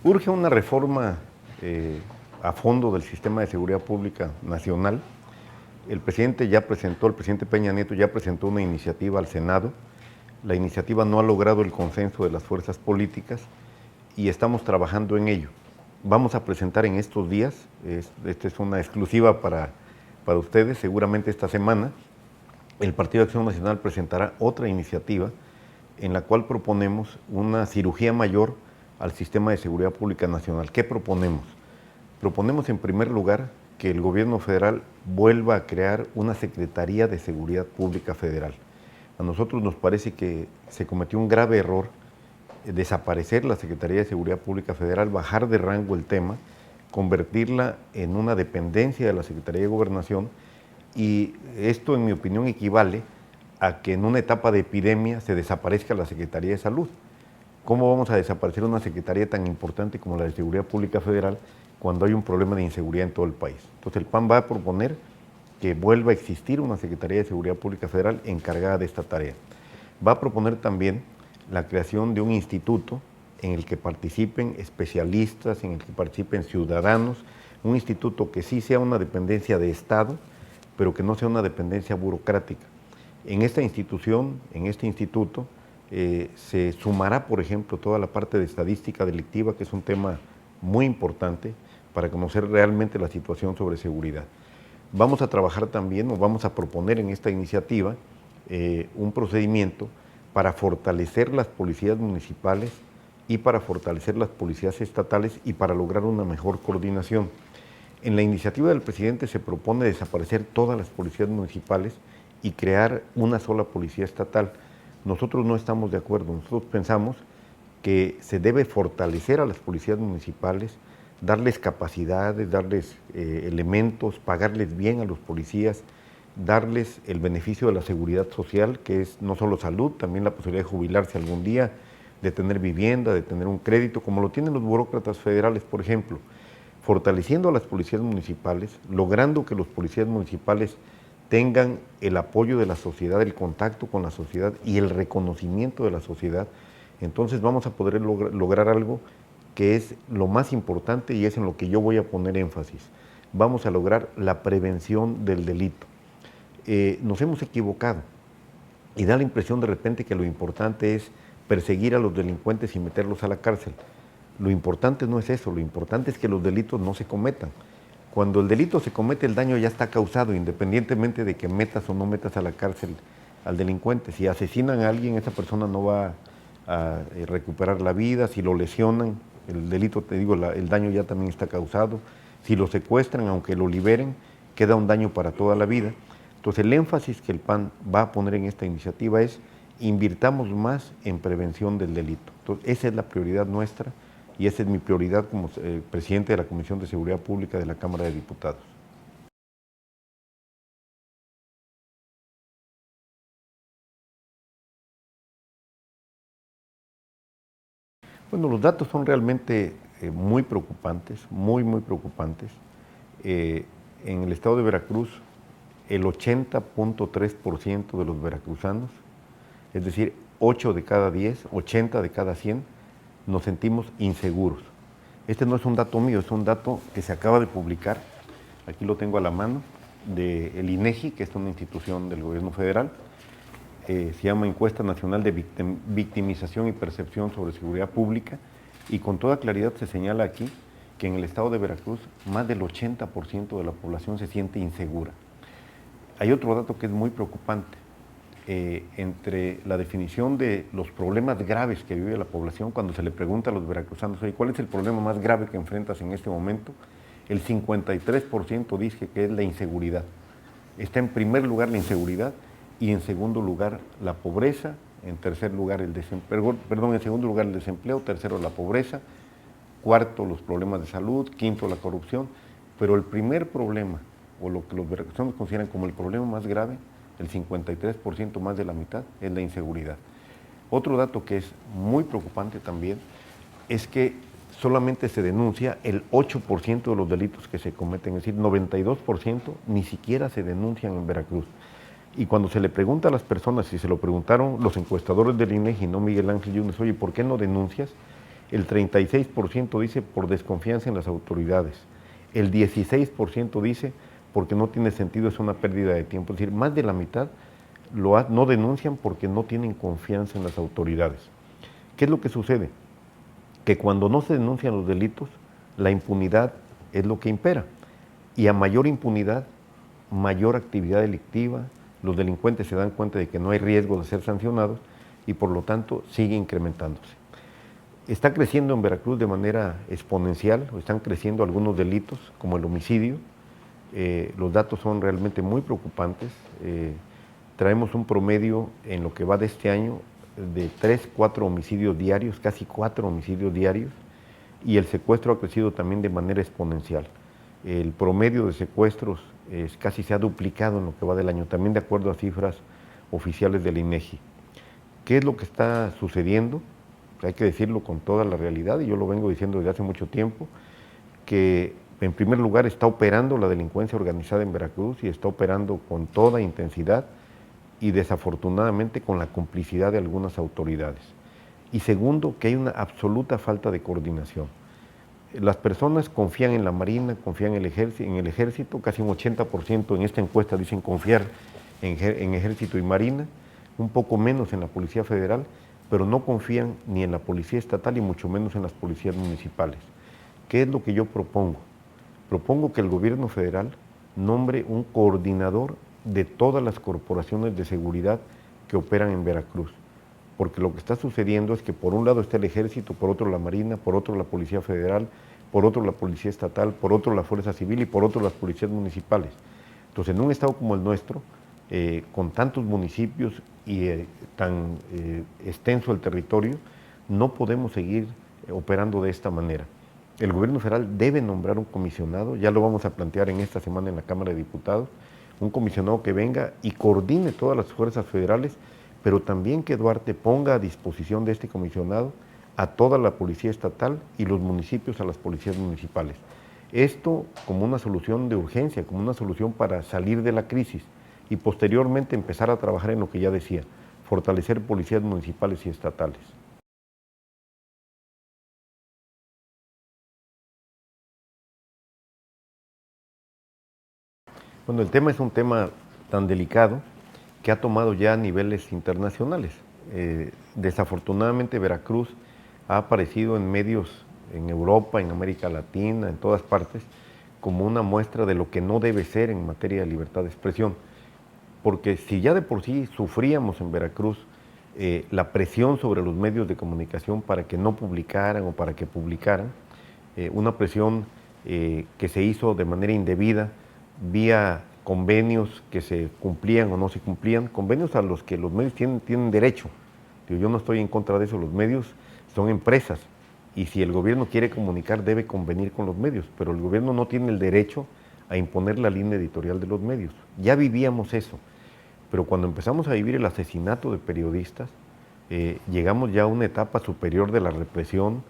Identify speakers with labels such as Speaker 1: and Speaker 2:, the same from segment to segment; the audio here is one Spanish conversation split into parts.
Speaker 1: Urge una reforma a fondo del sistema de seguridad pública nacional. El presidente Peña Nieto ya presentó una iniciativa al Senado. La iniciativa no ha logrado el consenso de las fuerzas políticas y estamos trabajando en ello. Vamos a presentar en estos días, esta es una exclusiva para ustedes, seguramente esta semana, el Partido de Acción Nacional presentará otra iniciativa en la cual proponemos una cirugía mayor al sistema de seguridad pública nacional. ¿Qué proponemos? Proponemos en primer lugar que el gobierno federal vuelva a crear una Secretaría de Seguridad Pública Federal. A nosotros nos parece que se cometió un grave error desaparecer la Secretaría de Seguridad Pública Federal, bajar de rango el tema, convertirla en una dependencia de la Secretaría de Gobernación, y esto, en mi opinión, equivale a que en una etapa de epidemia se desaparezca la Secretaría de Salud. ¿Cómo vamos a desaparecer una secretaría tan importante como la de Seguridad Pública Federal cuando hay un problema de inseguridad en todo el país? Entonces el PAN va a proponer que vuelva a existir una Secretaría de Seguridad Pública Federal encargada de esta tarea. Va a proponer también la creación de un instituto en el que participen especialistas, en el que participen ciudadanos, un instituto que sí sea una dependencia de Estado, pero que no sea una dependencia burocrática. En esta institución, en este instituto, se sumará, por ejemplo, toda la parte de estadística delictiva, que es un tema muy importante para conocer realmente la situación sobre seguridad. Vamos a trabajar también, o vamos a proponer en esta iniciativa, un procedimiento para fortalecer las policías municipales y para fortalecer las policías estatales y para lograr una mejor coordinación. En la iniciativa del presidente se propone desaparecer todas las policías municipales y crear una sola policía estatal. Nosotros no estamos de acuerdo, nosotros pensamos que se debe fortalecer a las policías municipales, darles capacidades, darles elementos, pagarles bien a los policías, darles el beneficio de la seguridad social, que es no solo salud, también la posibilidad de jubilarse algún día, de tener vivienda, de tener un crédito, como lo tienen los burócratas federales, por ejemplo. Fortaleciendo a las policías municipales, logrando que los policías municipales tengan el apoyo de la sociedad, el contacto con la sociedad y el reconocimiento de la sociedad, entonces vamos a poder lograr algo que es lo más importante y es en lo que yo voy a poner énfasis. Vamos a lograr la prevención del delito. Nos hemos equivocado y da la impresión de repente que lo importante es perseguir a los delincuentes y meterlos a la cárcel. Lo importante no es eso, lo importante es que los delitos no se cometan. Cuando el delito se comete, el daño ya está causado, independientemente de que metas o no metas a la cárcel al delincuente. Si asesinan a alguien, esa persona no va a recuperar la vida. Si lo lesionan, el delito, te digo, el daño ya también está causado. Si lo secuestran, aunque lo liberen, queda un daño para toda la vida. Entonces el énfasis que el PAN va a poner en esta iniciativa es invirtamos más en prevención del delito. Entonces esa es la prioridad nuestra. Y esa es mi prioridad como presidente de la Comisión de Seguridad Pública de la Cámara de Diputados. Bueno, los datos son realmente muy preocupantes, muy preocupantes. En el estado de Veracruz, el 80.3% de los veracruzanos, es decir, 8 de cada 10, 80 de cada 100, nos sentimos inseguros. Este no es un dato mío, es un dato que se acaba de publicar, aquí lo tengo a la mano, del INEGI, que es una institución del gobierno federal. Se llama Encuesta Nacional de Victimización y Percepción sobre Seguridad Pública, y con toda claridad se señala aquí que en el estado de Veracruz más del 80% de la población se siente insegura. Hay otro dato que es muy preocupante. Entre la definición de los problemas graves que vive la población, cuando se le pregunta a los veracruzanos, oye, ¿cuál es el problema más grave que enfrentas en este momento? El 53% dice que es la inseguridad. Está en primer lugar la inseguridad y en segundo lugar la pobreza, en tercer lugar el desempleo, en segundo lugar el desempleo, tercero la pobreza, cuarto los problemas de salud, quinto la corrupción, pero el primer problema, o lo que los veracruzanos consideran como el problema más grave, el 53%, más de la mitad, es la inseguridad. Otro dato que es muy preocupante también es que solamente se denuncia el 8% de los delitos que se cometen, es decir, 92% ni siquiera se denuncian en Veracruz. Y cuando se le pregunta a las personas, si se lo preguntaron los encuestadores del INEGI, no Miguel Ángel Yunes, oye, ¿por qué no denuncias? El 36% dice por desconfianza en las autoridades. El 16% dice porque no tiene sentido, es una pérdida de tiempo. Es decir, más de la mitad no denuncian porque no tienen confianza en las autoridades. ¿Qué es lo que sucede? Que cuando no se denuncian los delitos, la impunidad es lo que impera. Y a mayor impunidad, mayor actividad delictiva, los delincuentes se dan cuenta de que no hay riesgo de ser sancionados y por lo tanto sigue incrementándose. Está creciendo en Veracruz de manera exponencial, están creciendo algunos delitos como el homicidio. Los datos son realmente muy preocupantes. Traemos un promedio en lo que va de este año de 3, 4 homicidios diarios, casi 4 homicidios diarios, y el secuestro ha crecido también de manera exponencial. El promedio de secuestros casi se ha duplicado en lo que va del año, también de acuerdo a cifras oficiales del INEGI. ¿Qué es lo que está sucediendo? Hay que decirlo con toda la realidad, y yo lo vengo diciendo desde hace mucho tiempo, que en primer lugar está operando la delincuencia organizada en Veracruz y está operando con toda intensidad y desafortunadamente con la complicidad de algunas autoridades. Y segundo, que hay una absoluta falta de coordinación. Las personas confían en la Marina, confían en el ejército, casi un 80% en esta encuesta dicen confiar en ejército y Marina, un poco menos en la Policía Federal, pero no confían ni en la Policía Estatal y mucho menos en las policías municipales. ¿Qué es lo que yo propongo? Propongo que el gobierno federal nombre un coordinador de todas las corporaciones de seguridad que operan en Veracruz. Porque lo que está sucediendo es que por un lado está el ejército, por otro la Marina, por otro la Policía Federal, por otro la Policía Estatal, por otro la Fuerza Civil y por otro las policías municipales. Entonces, en un estado como el nuestro, con tantos municipios y tan extenso el territorio, no podemos seguir operando de esta manera. El gobierno federal debe nombrar un comisionado, ya lo vamos a plantear en esta semana en la Cámara de Diputados, un comisionado que venga y coordine todas las fuerzas federales, pero también que Duarte ponga a disposición de este comisionado a toda la policía estatal y los municipios a las policías municipales. Esto como una solución de urgencia, como una solución para salir de la crisis y posteriormente empezar a trabajar en lo que ya decía, fortalecer policías municipales y estatales. Bueno, el tema es un tema tan delicado que ha tomado ya niveles internacionales. Desafortunadamente Veracruz ha aparecido en medios en Europa, en América Latina, en todas partes, como una muestra de lo que no debe ser en materia de libertad de expresión. Porque si ya de por sí sufríamos en Veracruz la presión sobre los medios de comunicación para que no publicaran o para que publicaran, una presión que se hizo de manera indebida, vía convenios que se cumplían o no se cumplían, convenios a los que los medios tienen derecho. Yo no estoy en contra de eso, los medios son empresas y si el gobierno quiere comunicar debe convenir con los medios, pero el gobierno no tiene el derecho a imponer la línea editorial de los medios. Ya vivíamos eso, pero cuando empezamos a vivir el asesinato de periodistas, llegamos ya a una etapa superior de la represión,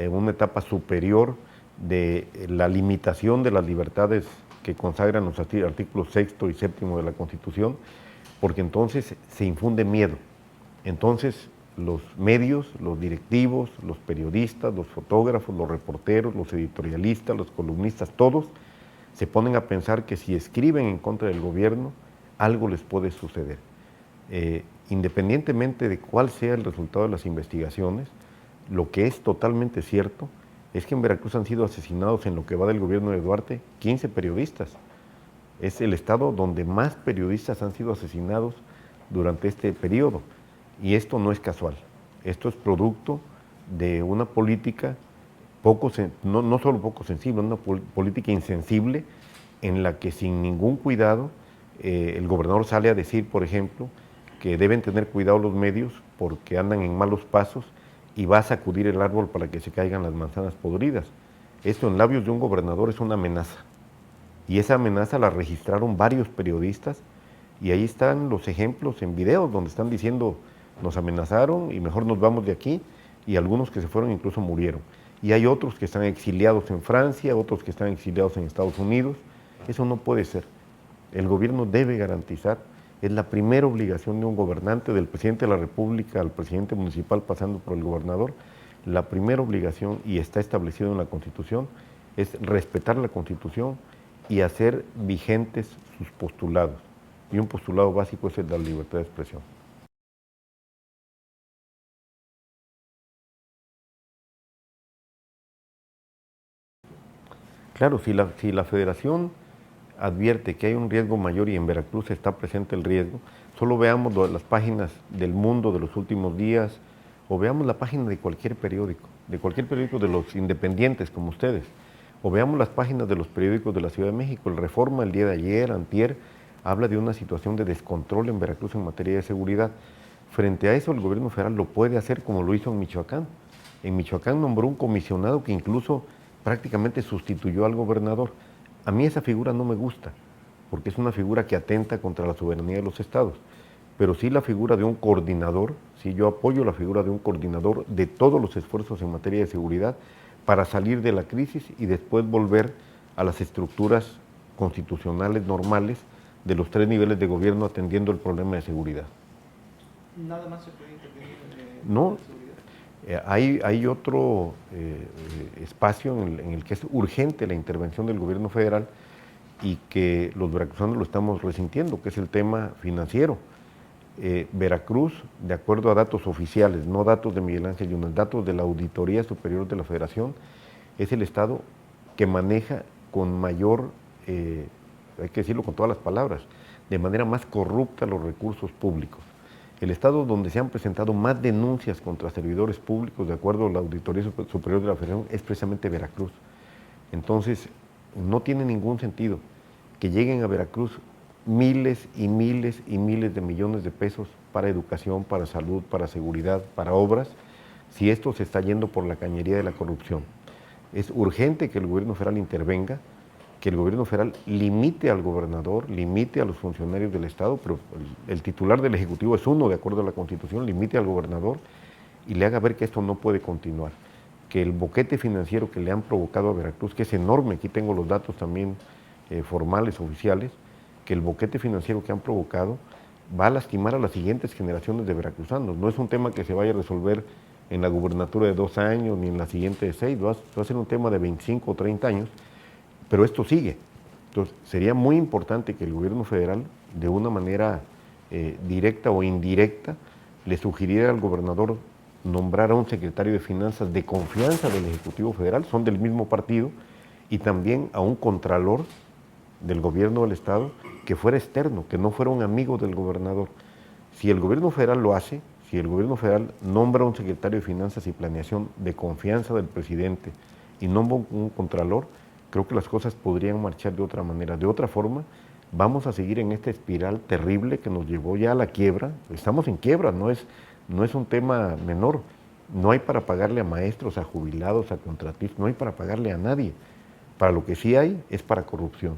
Speaker 1: una etapa superior de la limitación de las libertades que consagran los artículos 6 y 7 de la Constitución, porque entonces se infunde miedo. Entonces los medios, los directivos, los periodistas, los fotógrafos, los reporteros, los editorialistas, los columnistas, todos se ponen a pensar que si escriben en contra del gobierno, algo les puede suceder. Independientemente de cuál sea el resultado de las investigaciones, lo que es totalmente cierto es que en Veracruz han sido asesinados en lo que va del gobierno de Duarte 15 periodistas. Es el estado donde más periodistas han sido asesinados durante este periodo. Y esto no es casual. Esto es producto de una política no solo poco sensible, una política insensible en la que sin ningún cuidado el gobernador sale a decir, por ejemplo, que deben tener cuidado los medios porque andan en malos pasos y va a sacudir el árbol para que se caigan las manzanas podridas. Esto en labios de un gobernador es una amenaza. Y esa amenaza la registraron varios periodistas y ahí están los ejemplos en videos donde están diciendo nos amenazaron y mejor nos vamos de aquí, y algunos que se fueron incluso murieron. Y hay otros que están exiliados en Francia, otros que están exiliados en Estados Unidos. Eso no puede ser. El gobierno debe garantizar, es la primera obligación de un gobernante, del presidente de la República al presidente municipal pasando por el gobernador, La primera obligación, y está establecido en la Constitución, es respetar la Constitución y hacer vigentes sus postulados. Y un postulado básico es el de la libertad de expresión. Claro, si la Federación advierte que hay un riesgo mayor y en Veracruz está presente el riesgo, solo veamos las páginas del Mundo de los últimos días o veamos la página de cualquier periódico de los independientes como ustedes, o veamos las páginas de los periódicos de la Ciudad de México. El Reforma el día de ayer, antier, habla de una situación de descontrol en Veracruz en materia de seguridad. Frente a eso, el gobierno federal lo puede hacer como lo hizo en Michoacán. En Michoacán nombró un comisionado que incluso prácticamente sustituyó al gobernador. A mí esa figura no me gusta, porque es una figura que atenta contra la soberanía de los estados. Pero sí la figura de un coordinador, sí yo apoyo la figura de un coordinador de todos los esfuerzos en materia de seguridad para salir de la crisis y después volver a las estructuras constitucionales normales de los 3 niveles de gobierno atendiendo el problema de seguridad.
Speaker 2: Nada más se puede intervenir
Speaker 1: No,
Speaker 2: en seguridad.
Speaker 1: hay otro espacio en el que es urgente la intervención del gobierno federal y que los veracruzanos lo estamos resintiendo, que es el tema financiero. Veracruz, de acuerdo a datos oficiales, no datos de Miguel Ángel Yunes, datos de la Auditoría Superior de la Federación, es el estado que maneja con mayor, hay que decirlo con todas las palabras, de manera más corrupta los recursos públicos. El estado donde se han presentado más denuncias contra servidores públicos, de acuerdo a la Auditoría Superior de la Federación, es precisamente Veracruz. Entonces, no tiene ningún sentido que lleguen a Veracruz miles y miles y miles de millones de pesos para educación, para salud, para seguridad, para obras, si esto se está yendo por la cañería de la corrupción. Es urgente que el gobierno federal intervenga, que el gobierno federal limite al gobernador, limite a los funcionarios del Estado, pero el titular del Ejecutivo es uno, de acuerdo a la Constitución, limite al gobernador y le haga ver que esto no puede continuar, que el boquete financiero que le han provocado a Veracruz, que es enorme, aquí tengo los datos también formales, oficiales, que el boquete financiero que han provocado va a lastimar a las siguientes generaciones de veracruzanos. No es un tema que se vaya a resolver en la gubernatura de 2 años ni en la siguiente de 6, va a ser un tema de 25 o 30 años, pero esto sigue. Entonces, sería muy importante que el gobierno federal, de una manera directa o indirecta, le sugiriera al gobernador nombrar a un secretario de Finanzas de confianza del Ejecutivo Federal, son del mismo partido, y también a un contralor del gobierno del Estado que fuera externo, que no fuera un amigo del gobernador. Si el gobierno federal lo hace, si el gobierno federal nombra a un secretario de Finanzas y Planeación de confianza del presidente y nombra un contralor, creo que las cosas podrían marchar de otra manera. De otra forma, vamos a seguir en esta espiral terrible que nos llevó ya a la quiebra. Estamos en quiebra, no es un tema menor. No hay para pagarle a maestros, a jubilados, a contratistas, no hay para pagarle a nadie. Para lo que sí hay es para corrupción.